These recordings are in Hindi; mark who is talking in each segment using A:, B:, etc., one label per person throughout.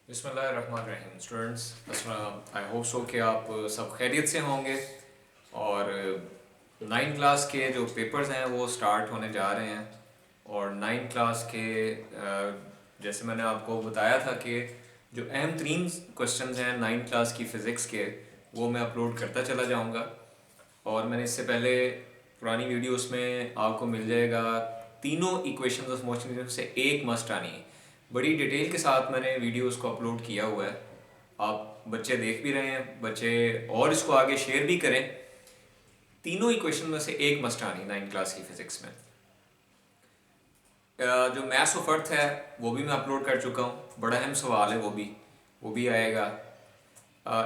A: बिस्मिल्लाहिर्रहमानिर्रहीम स्टूडेंट्स, आई होप सो कि आप सब खैरियत से होंगे। और 9 क्लास के जो पेपर्स हैं वो स्टार्ट होने जा रहे हैं। और 9 क्लास के जैसे मैंने आपको बताया था कि जो अहम तरीन क्वेश्चंस हैं 9 क्लास की फ़िज़िक्स के, वो मैं अपलोड करता चला जाऊंगा। और मैंने इससे पहले पुरानी वीडियोस में आपको मिल जाएगा तीनों इक्वेशंस ऑफ मोशन में से एक मस्ट आनी है। बड़ी डिटेल के साथ मैंने वीडियोस को अपलोड किया हुआ है, आप बच्चे देख भी रहे हैं, बच्चे और इसको आगे शेयर भी करें। तीनों इक्वेशन में से एक मस्ट आनी 9 क्लास की फिजिक्स में। जो मैथ्स ऑफ अर्थ है वो भी मैं अपलोड कर चुका हूँ, बड़ा अहम सवाल है, वो भी आएगा।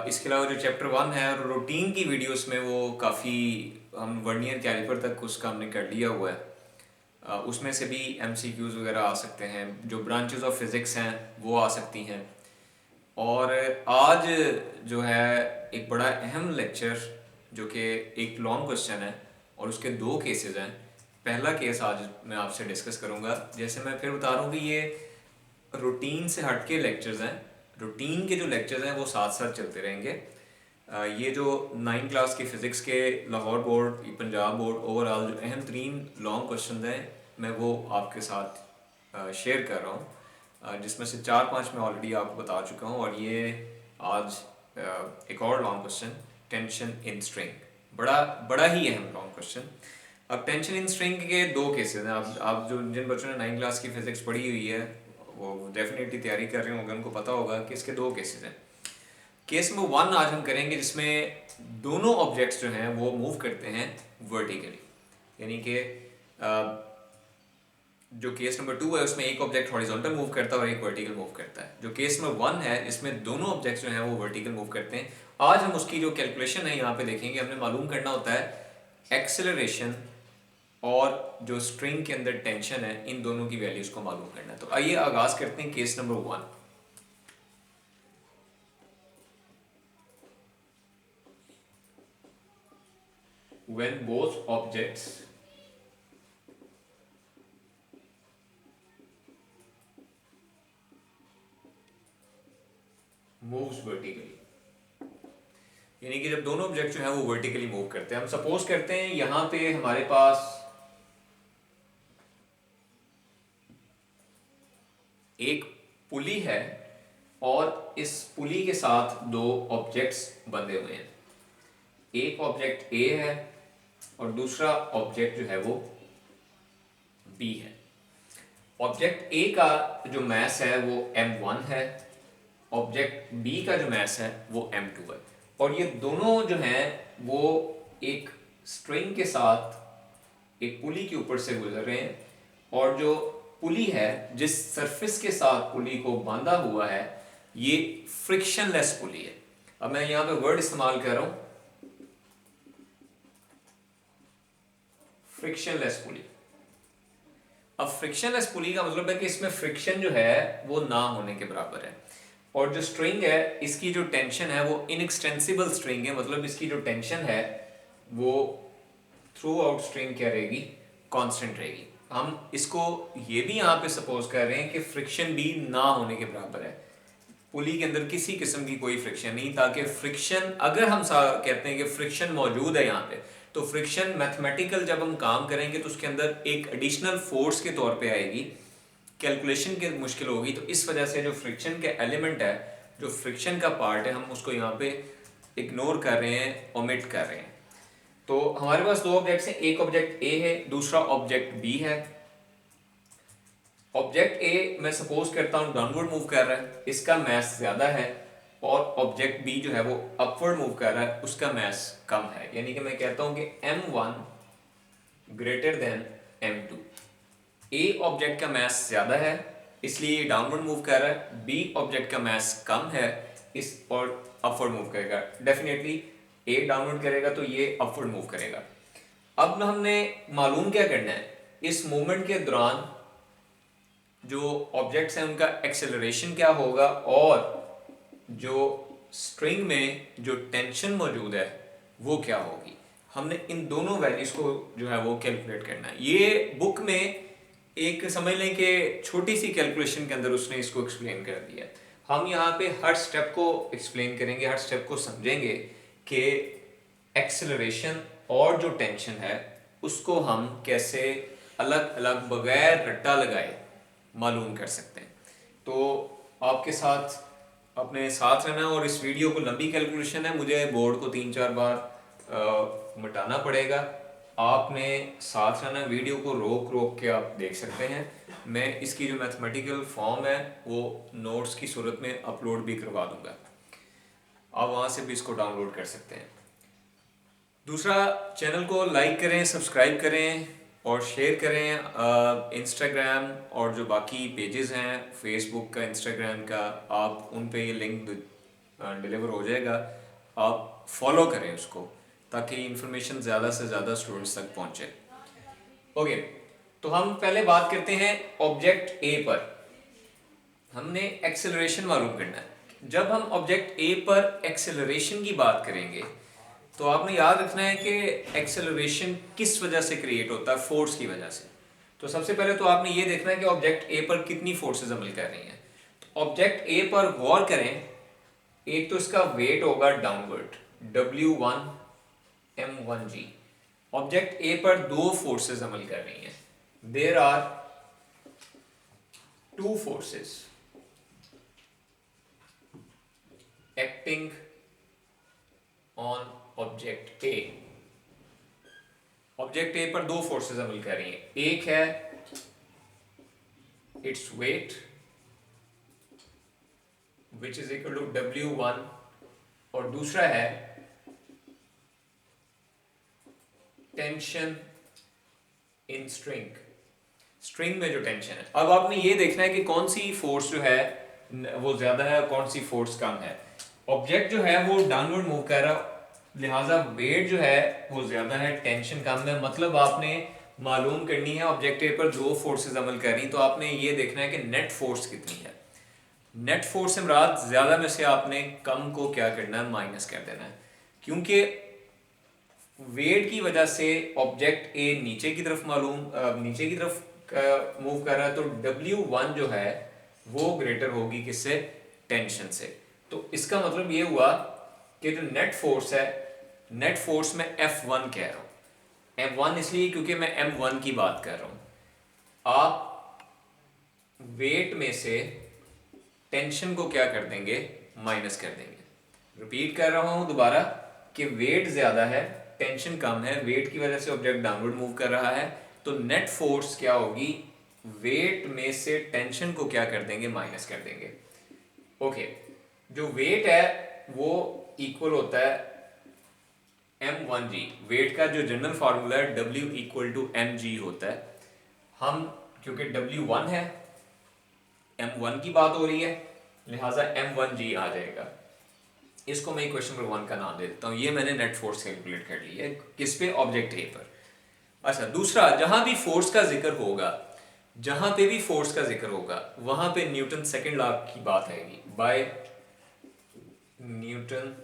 A: इसके अलावा जो चैप्टर 1 है रूटीन की वीडियोस में वो काफ़ी हम वर्नियर कैलिपर तक उसका हमने कर लिया हुआ है। उसमें से भी MCQs वगैरह आ सकते हैं, जो ब्रांचेस ऑफ फिज़िक्स हैं वो आ सकती हैं। और आज जो है एक बड़ा अहम लेक्चर जो कि एक लॉन्ग क्वेश्चन है और उसके दो केसेस हैं। पहला केस आज मैं आपसे डिस्कस करूंगा। जैसे मैं फिर बता रहा हूँ कि ये रूटीन से हट के लेक्चर्स हैं, रूटीन के जो लेक्चर्स हैं वो साथ साथ चलते रहेंगे। ये जो 9 क्लास की फ़िज़िक्स के Lahore board, Punjab board overall जो अहम तरीन लॉन्ग क्वेश्चन हैं मैं वो आपके साथ शेयर कर रहा हूँ, जिसमें से 4-5 मैं ऑलरेडी आपको बता चुका हूँ। और ये आज एक और long question, tension in string, बड़ा बड़ा ही अहम लॉन्ग क्वेश्चन। अब टेंशन इन स्ट्रिंग के दो केसेस हैं। आप जो जिन बच्चों ने 9 क्लास की फ़िज़िक्स पढ़ी हुई है वो डेफिनेटली तैयारी कर रहे होंगे, उनको पता होगा कि इसके दो केसेस हैं। केस नंबर 1 आज हम करेंगे जिसमें दोनों ऑब्जेक्ट्स जो हैं वो मूव करते हैं वर्टिकली, यानी कि जो केस नंबर 2 है उसमें एक ऑब्जेक्ट हॉरिजॉन्टल मूव करता है और एक वर्टिकल मूव करता है। जो केस नंबर 1 है इसमें दोनों ऑब्जेक्ट्स जो हैं वो वर्टिकल मूव करते हैं। आज हम उसकी जो कैलकुलेशन है यहाँ पे देखेंगे। हमने मालूम करना होता है एक्सेलरेशन और जो स्ट्रिंग के अंदर टेंशन है, इन दोनों की वैल्यूज को मालूम करना है। तो आइए आगाज करते हैं case number 1। When both objects moves vertically, यानी कि जब दोनों ऑब्जेक्ट जो है वो वर्टिकली मूव करते हैं। हम सपोज करते हैं यहां पे हमारे पास एक पुली है और इस पुली के साथ दो ऑब्जेक्ट्स बंधे हुए हैं। एक ऑब्जेक्ट ए है और दूसरा ऑब्जेक्ट जो है वो बी है। ऑब्जेक्ट ए का जो मास है वो m1 है, ऑब्जेक्ट बी का जो मास है वो m2 है। और ये दोनों जो हैं वो एक स्ट्रिंग के साथ एक पुली के ऊपर से गुजर रहे हैं। और जो पुली है, जिस सरफेस के साथ पुली को बांधा हुआ है, ये फ्रिक्शनलेस पुली है। अब मैं यहां पे वर्ड इस्तेमाल कर रहा हूं, फ्रिक्शनलेस पुली। अब फ्रिक्शनलेस पुली का मतलब है कि इसमें फ्रिक्शन जो है वो ना होने के बराबर है। और जो स्ट्रिंग है इसकी जो टेंशन है वो इनएक्सटेंसिबल स्ट्रिंग है, मतलब इसकी जो टेंशन है वो थ्रू आउट स्ट्रिंग क्या रहेगी, कांस्टेंट रहेगी। हम इसको ये भी यहाँ पे सपोज कर रहे हैं कि फ्रिक्शन भी ना होने के बराबर है, पुली के अंदर किसी किस्म की कोई फ्रिक्शन नहीं, ताकि फ्रिक्शन अगर हम कहते हैं कि फ्रिक्शन मौजूद है यहाँ पे, तो फ्रिक्शन मैथमेटिकल जब हम काम करेंगे तो उसके अंदर एक एडिशनल फोर्स के तौर पे आएगी, कैलकुलेशन के मुश्किल होगी। तो इस वजह से जो फ्रिक्शन के एलिमेंट है, जो फ्रिक्शन का पार्ट है, हम उसको यहाँ पे इग्नोर कर रहे हैं, ओमिट कर रहे हैं। तो हमारे पास दो ऑब्जेक्ट्स हैं, एक ऑब्जेक्ट ए है, दूसरा ऑब्जेक्ट बी है। ऑब्जेक्ट ए मैं सपोज करता हूँ डाउनवर्ड मूव कर रहा है, इसका मास ज्यादा है। और ऑब्जेक्ट बी जो है वो अपवर्ड मूव कर रहा है, उसका मास कम है। यानी कि मैं कहता हूँ कि m1 ग्रेटर देन m2। ए ऑब्जेक्ट का मास ज्यादा है इसलिए ये डाउनवर्ड मूव कर रहा है, बी ऑब्जेक्ट का मास कम है इस और अपवर्ड मूव करेगा। डेफिनेटली ए डाउनवर्ड करेगा तो ये अपवर्ड मूव करेगा। अब हमने मालूम क्या करना है, इस मूवमेंट के दौरान जो ऑब्जेक्ट्स हैं उनका एक्सेलरेशन क्या होगा और जो स्ट्रिंग में जो टेंशन मौजूद है वो क्या होगी। हमने इन दोनों वैल्यूज को जो है वो कैलकुलेट करना है। ये बुक में एक समझ लें कि छोटी सी कैलकुलेशन के अंदर उसने इसको एक्सप्लेन कर दिया है। हम यहाँ पे हर स्टेप को एक्सप्लेन करेंगे, हर स्टेप को समझेंगे कि एक्सेलरेशन और जो टेंशन है उसको हम कैसे अलग अलग बगैर रट्टा लगाए मालूम कर सकते हैं। तो आपके साथ अपने साथ रहना, और इस वीडियो को लंबी कैलकुलेशन है, मुझे बोर्ड को 3-4 बार मिटाना पड़ेगा। आपने साथ रहना, वीडियो को रोक रोक के आप देख सकते हैं। मैं इसकी जो मैथमेटिकल फॉर्म है वो नोट्स की सूरत में अपलोड भी करवा दूंगा, आप वहाँ से भी इसको डाउनलोड कर सकते हैं। दूसरा, चैनल को लाइक करें, सब्सक्राइब करें और शेयर करें। इंस्टाग्राम और जो बाकी पेजेस हैं फेसबुक का, इंस्टाग्राम का, आप उन पे ये लिंक डिलीवर हो जाएगा, आप फॉलो करें उसको ताकि इंफॉर्मेशन ज़्यादा से ज़्यादा स्टूडेंट्स तक पहुँचे। ओके, तो हम पहले बात करते हैं ऑब्जेक्ट ए पर। हमने एक्सेलरेशन मालूम करना है। जब हम ऑब्जेक्ट ए पर एक्सेलरेशन की बात करेंगे तो आपने याद रखना है कि एक्सेलरेशन किस वजह से क्रिएट होता है, फोर्स की वजह से। तो सबसे पहले तो आपने ये देखना है कि ऑब्जेक्ट ए पर कितनी फोर्सेस अमल कर रही हैं। तो ऑब्जेक्ट ए पर गौर करें, एक तो इसका वेट होगा downward W1 M1G। Object A पर दो फोर्सेस अमल कर रही हैं, there are two forces acting on object A. Object A पर दो फोर्सेस अमल कर रही हैं, एक है it's weight which is equal to W1 और दूसरा है टेंशन इन स्ट्रिंग। स्ट्रिंग में जो टेंशन है, अब आपने ये देखना है कि कौन सी फोर्स जो है वो ज्यादा है और कौन सी फोर्स कम है। ऑब्जेक्ट जो है वो डाउनवर्ड मूव कर रहा, लिहाजा वेट जो है वो ज्यादा है, टेंशन कम है। मतलब आपने मालूम करनी है ऑब्जेक्ट ए पर दो फोर्सेस अमल कर रही, तो आपने ये देखना है कि नेट फोर्स कितनी है। नेट फोर्स से मुराद ज्यादा में से आपने कम को क्या करना है, माइनस कर देना है। क्योंकि वेट की वजह से ऑब्जेक्ट ए नीचे की तरफ नीचे की तरफ मूव कर रहा है, तो W1 जो है वो ग्रेटर होगी किससे, टेंशन से। तो इसका मतलब ये हुआ कि जो नेट फोर्स है, नेट फोर्स में F1 कह रहा हूं। F1 इसलिए क्योंकि मैं M1 की बात कर रहा हूं। आप वेट में से टेंशन को क्या कर देंगे, माइनस कर देंगे। रिपीट कर रहा हूं दोबारा कि वेट ज्यादा है, टेंशन कम है, वेट की वजह से ऑब्जेक्ट डाउनवर्ड मूव कर रहा है, तो नेट फोर्स क्या होगी, वेट में से टेंशन को क्या कर देंगे, माइनस कर देंगे। ओके, जो वेट है वो इक्वल होता है M1G। वेट का जो जनरल फार्मूला है W इक्वल टू mg होता है। हम क्योंकि W1 है, M1 की बात हो रही है, लिहाजा M1G आ जाएगा। इसको मैं इक्वेशन नंबर 1 का नाम दे देता हूँ। ये मैंने नेट फोर्स कैलकुलेट कर ली है, किस पे, ऑब्जेक्ट ए पर। अच्छा, दूसरा, जहां भी फोर्स का जिक्र होगा, जहां पे भी फोर्स का जिक्र होगा वहां पे न्यूटन सेकंड लॉ की बात आएगी। By Newton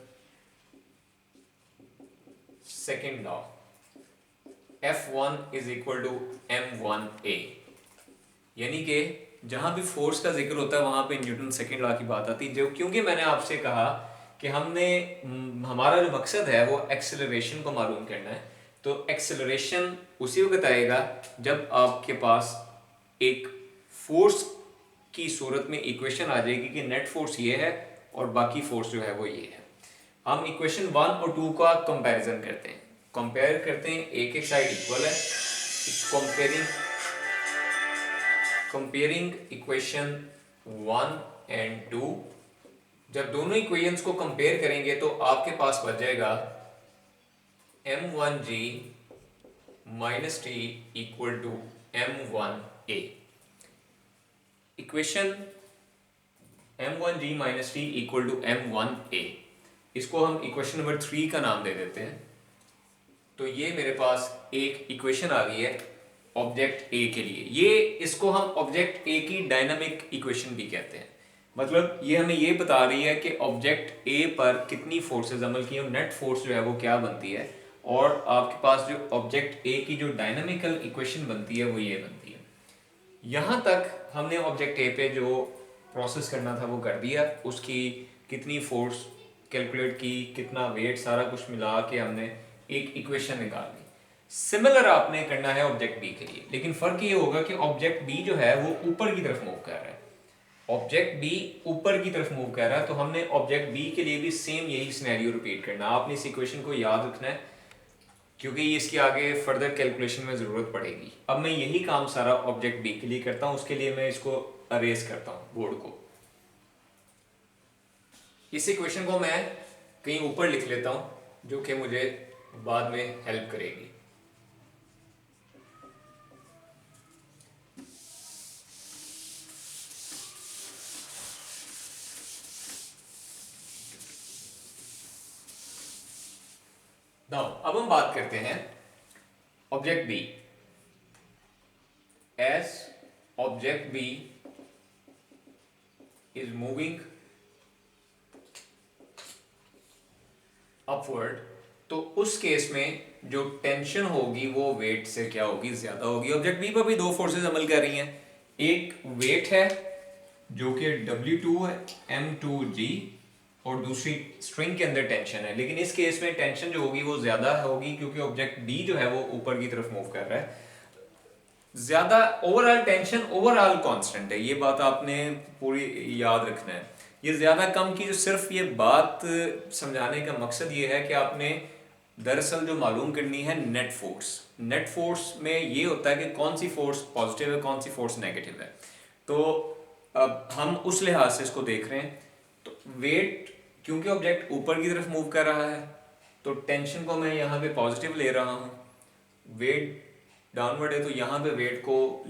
A: second law F1 is equal to M1A। यानी कि जहां भी फोर्स का जिक्र होता है वहां पे न्यूटन सेकंड लॉ की बात आती है। जो क्योंकि मैंने आपसे कहा कि हमारा जो मकसद है वो एक्सेलरेशन को मालूम करना है, तो एक्सेलरेशन उसी वक्त आएगा जब आपके पास एक फोर्स की सूरत में इक्वेशन आ जाएगी कि नेट फोर्स ये है और बाकी फोर्स जो है वो ये है। हम इक्वेशन 1 और 2 का कंपैरिजन करते हैं, कंपेयर करते हैं, एक साइड इक्वल है, कंपेयरिंग इक्वेशन 1 एंड 2। जब दोनों इक्वेशंस को कंपेयर करेंगे तो आपके पास बच जाएगा M1G minus T equal to M1A। Equation M1G minus T equal to M1A, इसको हम इक्वेशन नंबर 3 का नाम दे देते हैं। तो ये मेरे पास एक इक्वेशन आ गई है ऑब्जेक्ट ए के लिए। ये इसको हम ऑब्जेक्ट ए की डायनामिक इक्वेशन भी कहते हैं। मतलब ये हमें ये बता रही है कि ऑब्जेक्ट ए पर कितनी फोर्सेस अमल की और नेट फोर्स जो है वो क्या बनती है, और आपके पास जो ऑब्जेक्ट ए की जो डायनामिकल इक्वेशन बनती है वो ये बनती है। यहाँ तक हमने ऑब्जेक्ट ए पे जो प्रोसेस करना था वो कर दिया, उसकी कितनी फोर्स कैलकुलेट की, कितना वेट, सारा कुछ मिला के हमने एक इक्वेशन निकाल ली। सिमिलर आपने करना है ऑब्जेक्ट बी के लिए, लेकिन फ़र्क ये होगा कि ऑब्जेक्ट बी जो है वो ऊपर की तरफ मूव कर रहा है। ऑब्जेक्ट बी ऊपर की तरफ मूव कर रहा है, तो हमने ऑब्जेक्ट बी के लिए भी सेम यही सिनेरियो रिपीट करना है। आपने इस इक्वेशन को याद रखना है क्योंकि इसकी आगे फर्दर कैलकुलेशन में ज़रूरत पड़ेगी। अब मैं यही काम सारा ऑब्जेक्ट बी के लिए करता हूँ, उसके लिए मैं इसको अरेज करता हूँ बोर्ड को। इस इक्वेशन को मैं कहीं ऊपर लिख लेता हूँ जो कि मुझे बाद में हेल्प करेगी। नाउ अब हम बात करते हैं object B. As object B is moving upward, तो उस केस में जो टेंशन होगी वो वेट से क्या होगी, ज्यादा होगी। ऑब्जेक्ट बी पर भी दो फोर्सेस अमल कर रही हैं, एक वेट है जो कि W2 है M2G, और दूसरी स्ट्रिंग के अंदर टेंशन है। लेकिन इस केस में टेंशन जो होगी वो ज्यादा होगी क्योंकि ऑब्जेक्ट बी जो है वो ऊपर की तरफ मूव कर रहा है। ज्यादा ओवरऑल टेंशन ओवरऑल कांस्टेंट है, ये बात आपने पूरी याद रखना है। ये ज्यादा कम की जो सिर्फ ये बात समझाने का मकसद ये है कि आपने दरअसल जो मालूम करनी है नेट फोर्स। नेट फोर्स में ये होता है कि कौन सी फोर्स पॉजिटिव है, कौन सी फोर्स नेगेटिव है। तो अब हम उस लिहाज से इसको देख रहे हैं। तो वेट, क्योंकि ऑब्जेक्ट ऊपर की तरफ मूव कर रहा है तो टेंशन को मैं यहाँ पे पॉजिटिव ले रहा हूँ। वेट डाउनवर्ड है तो यहाँ पे वेट को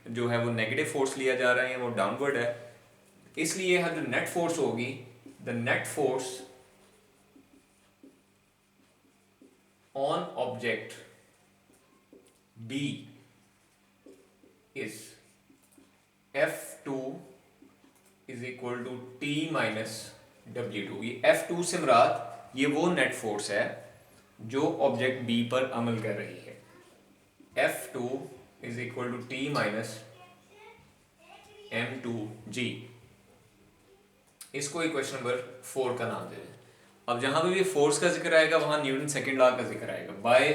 A: जो है वो नेगेटिव फोर्स लिया जा रहा है, वो डाउनवर्ड है। इसलिए यहाँ जो नेट फोर्स होगी, the net force on object B is F2 is equal to T minus W2। ये F2 से मुराद ये वो नेट फोर्स है जो ऑब्जेक्ट बी पर अमल कर रही है। F2 is equal to T minus M2G। इसको इक्वेशन नंबर 4 का नाम दे दें। अब जहां पे भी फोर्स का जिक्र आएगा वहां न्यूटन सेकंड लॉ का जिक्र आएगा। By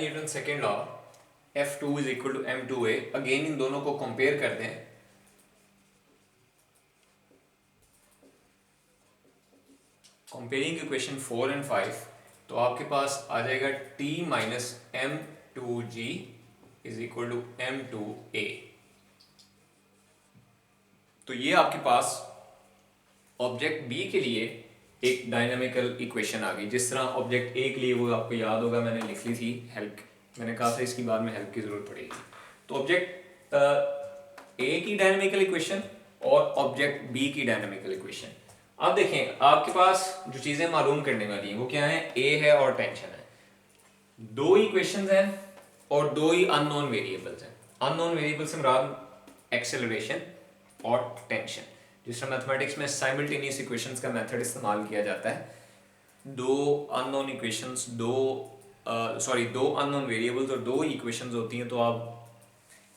A: Newton second law F2 is equal to M2A। Again इन दोनों को कंपेयर कर दें। कंपेयरिंग इक्वेशन 4 एंड 5, तो आपके पास आ जाएगा T minus M2G is equal to M2A। तो ये आपके पास ऑब्जेक्ट बी के लिए एक डायनामिकल इक्वेशन आ गई। जिस तरह ऑब्जेक्ट ए के लिए वो आपको याद होगा मैंने लिख ली थी हेल्प, मैंने कहा था इसकी बाद में हेल्प की जरूरत पड़ेगी। तो ऑब्जेक्ट ए की डायनामिकल इक्वेशन और ऑब्जेक्ट बी की डायनामिकल इक्वेशन। अब देखें आपके पास जो चीजें मालूम करने वाली हैं वो क्या है, ए है और टेंशन है। दो इक्वेशंस हैं और दो ही अननोन वेरिएबल्स हैं। अननोन वेरिएबल से मुराद एक्सेलरेशन और टेंशन। जिस तरह मैथमेटिक्स में साइमल्टेनियस इक्वेशंस का मेथड इस्तेमाल किया जाता है। दो अननोन इक्वेशंस, दो अननोन वेरिएबल्स और दो इक्वेशंस होती हैं, तो आप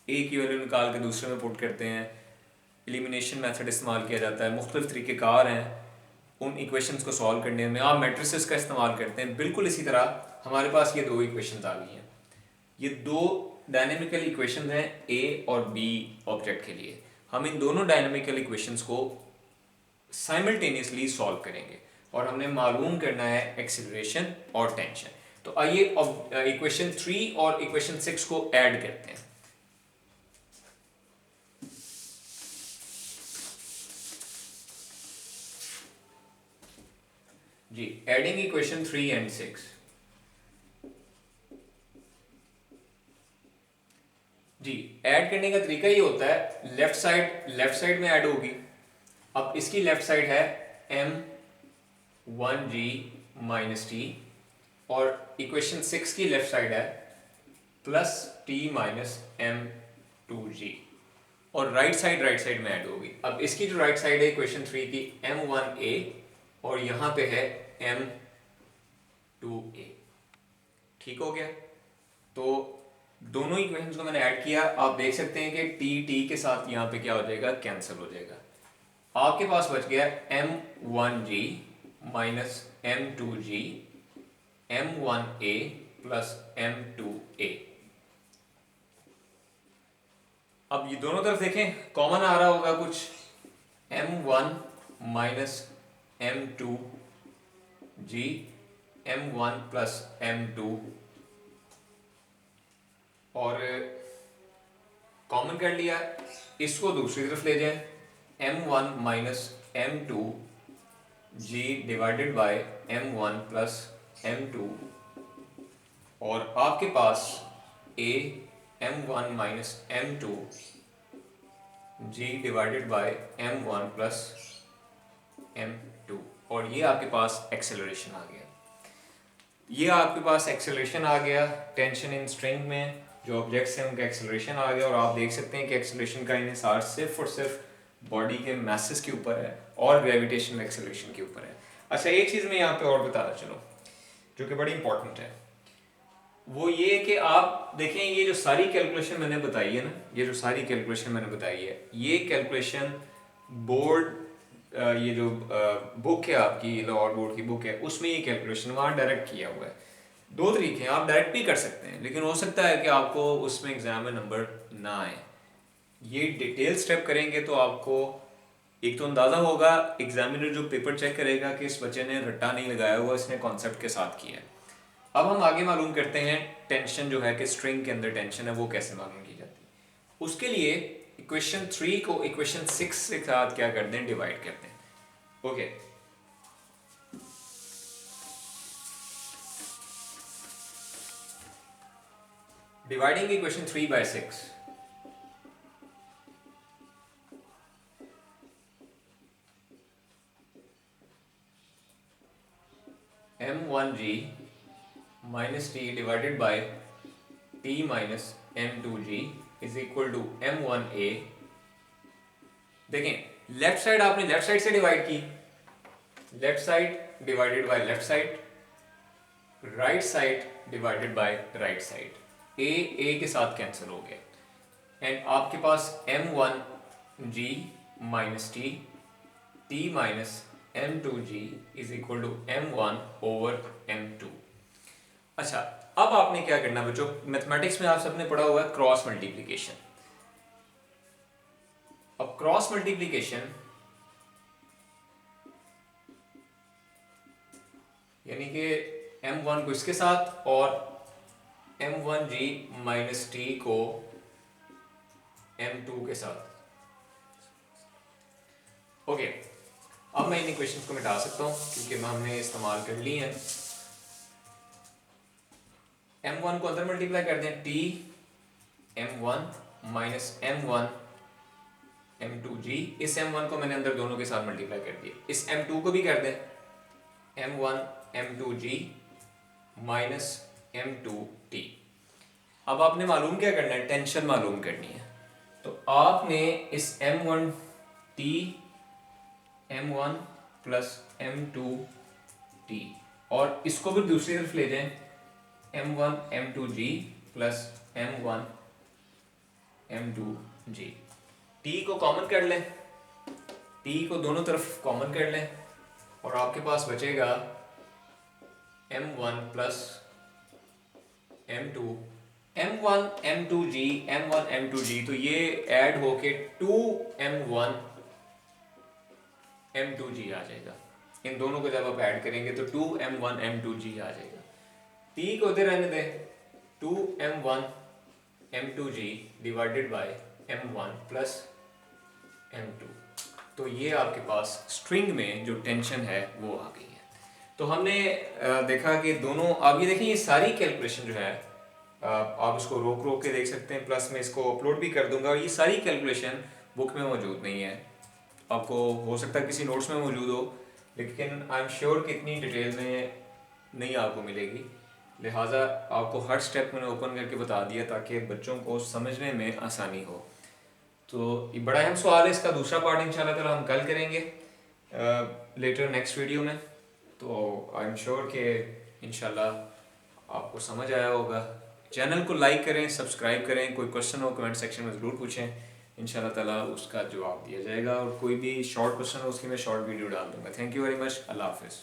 A: ए की वैल्यू निकाल के दूसरे में पुट करते हैं। एलिमिनेशन मेथड इस्तेमाल किया जाता है। मुख्तलिफ तरीक़ेकार हैं उन इक्वेशंस को सॉल्व करने में। आप मैट्रिसेस का इस्तेमाल करते हैं। बिल्कुल इसी तरह हमारे पास ये दो इक्वेशंस आ गई हैं। ये दो डायनेमिकल इक्वेशंस हैं ए और बी ऑब्जेक्ट के लिए। हम इन दोनों डायनेमिकल इक्वेशंस को साइमल्टेनियसली सॉल्व करेंगे और हमने मालूम करना है एक्सीलरेशन और टेंशन। तो आइए इक्वेशन 3 और इक्वेशन 6 को ऐड करते हैं। जी, एडिंग इक्वेशन 3 एंड 6। जी, ऐड करने का तरीका ये होता है, लेफ्ट साइड में ऐड होगी। अब इसकी लेफ्ट साइड है M1G माइनस टी और इक्वेशन 6 की लेफ्ट साइड है प्लस T माइनस M2G और राइट साइड में ऐड होगी। अब इसकी जो राइट साइड है इक्वेशन 3 की M1A और यहाँ पे है m2a। ठीक हो गया। तो दोनों इक्वेशंस को मैंने ऐड किया, आप देख सकते हैं कि t के साथ यहाँ पे क्या हो जाएगा, कैंसिल हो जाएगा। आपके पास बच गया m1g minus m2g m1a plus m2a। अब ये दोनों तरफ देखें, कॉमन आ रहा होगा कुछ, m1 minus m2g m1 plus m2, और कॉमन कर लिया। इसको दूसरी तरफ ले जाएं, m1 minus m2g divided by m1 plus m2, और आपके पास a m1 minus m2 g divided by m1 plus m2, और ये आपके पास एक्सेलरेशन आ गया। ये आपके पास एक्सेलरेशन आ गया टेंशन इन स्ट्रिंग में, जो ऑब्जेक्ट्स हैं उनका एक्सेलरेशन आ गया। और आप देख सकते हैं कि एक्सेलरेशन का इन्हिसार सिर्फ और सिर्फ बॉडी के मैसेस के ऊपर है और ग्रेविटेशनल एक्सेलरेशन के ऊपर है। अच्छा, एक चीज़ मैं यहाँ पे और बताता चलो जो कि बड़ी इंपॉर्टेंट है, वो ये कि आप देखें ये जो सारी कैलकुलेशन मैंने बताई है ना, ये जो सारी कैलकुलेशन मैंने बताई है, ये कैलकुलेशन बोर्ड ये जो बुक है आपकी, लाहौर बोर्ड की बुक है, उसमें ये कैलकुलेशन वहाँ डायरेक्ट किया हुआ है। दो तरीके हैं, आप डायरेक्ट भी कर सकते हैं, लेकिन हो सकता है कि आपको उसमें एग्जाम में नंबर ना आए। ये डिटेल स्टेप करेंगे तो आपको एक तो अंदाज़ा होगा, एग्जामिनर जो पेपर चेक करेगा कि इस बच्चे ने रट्टा नहीं लगाया हुआ, इसने कॉन्सेप्ट के साथ किया है। अब हम आगे मालूम करते हैं टेंशन जो है कि स्ट्रिंग के अंदर टेंशन है वो कैसे मालूम की जाती है। उसके लिए इक्वेशन 3 को इक्वेशन 6 के साथ क्या करते हैं, डिवाइड करते हैं। Okay, dividing equation 3 by 6, m1g minus T divided by t minus m2g is equal to m1a। देखें लेफ्ट साइड आपने लेफ्ट साइड से डिवाइड की, left side divided by left side, right side divided by right side, a के साथ कैंसिल हो गया, एंड आपके पास m1g minus t minus m2g is equal to m1 over m2। अच्छा, अब आपने क्या करना बच्चों, मैथमेटिक्स में आप सबने पढ़ा हुआ है क्रॉस मल्टीप्लिकेशन। अब क्रॉस मल्टीप्लिकेशन यानी कि m1 को इसके साथ और m1g माइनस टी को m2 के साथ। ओके, अब मैं इन इक्वेशंस को मिटा सकता हूं क्योंकि हमने इस्तेमाल कर ली है। m1 को अंदर मल्टीप्लाई कर दें, t m1 minus m1 m2g, इस m1 को मैंने अंदर दोनों के साथ मल्टीप्लाई कर दिया, इस m2 को भी कर दें m1 m2g माइनस m2t। अब आपने मालूम क्या करना है, टेंशन मालूम करनी है। तो आपने इस m1t m1 प्लस m2t और इसको भी दूसरी तरफ ले जाएं, m1 m2g plus m1 m2g, t को कॉमन कर लें, t को दोनों तरफ कॉमन कर लें और आपके पास बचेगा m1 plus m2 m1 m2g m1 m2g, तो ये ऐड होके 2m1 m2g आ जाएगा। इन दोनों को जब आप ऐड करेंगे तो 2m1 m2g आ जाएगा। t को उधर रहने दें, 2m1 m2g divided by m1 plus m2। तो ये आपके पास स्ट्रिंग में जो टेंशन है वो आ गई है। तो हमने देखा कि दोनों, आप ये देखिए ये सारी कैलकुलेशन जो है आप इसको रोक रोक के देख सकते हैं, प्लस मैं इसको अपलोड भी कर दूंगा। और ये सारी कैलकुलेशन बुक में मौजूद नहीं है, आपको हो सकता है किसी नोट्स में मौजूद हो, लेकिन आई एम श्योर कि इतनी डिटेल में नहीं आपको मिलेगी, लिहाजा आपको हर स्टेप मैंने ओपन करके बता दिया ताकि बच्चों को समझने में आसानी हो। तो ये बड़ा अहम सवाल है, इसका दूसरा पार्ट इंशाल्लाह ताला हम कल करेंगे। लेटर नेक्स्ट वीडियो में। तो आई एम श्योर कि इंशाल्लाह आपको समझ आया होगा। चैनल को लाइक करें, सब्सक्राइब करें, कोई क्वेश्चन हो कमेंट सेक्शन में ज़रूर पूछें, इंशाल्लाह ताला उसका जवाब दिया जाएगा। और कोई भी शॉर्ट क्वेश्चन हो उसकी मैं शॉर्ट वीडियो डाल दूंगा। Thank you very much. अल्लाह हाफिज़।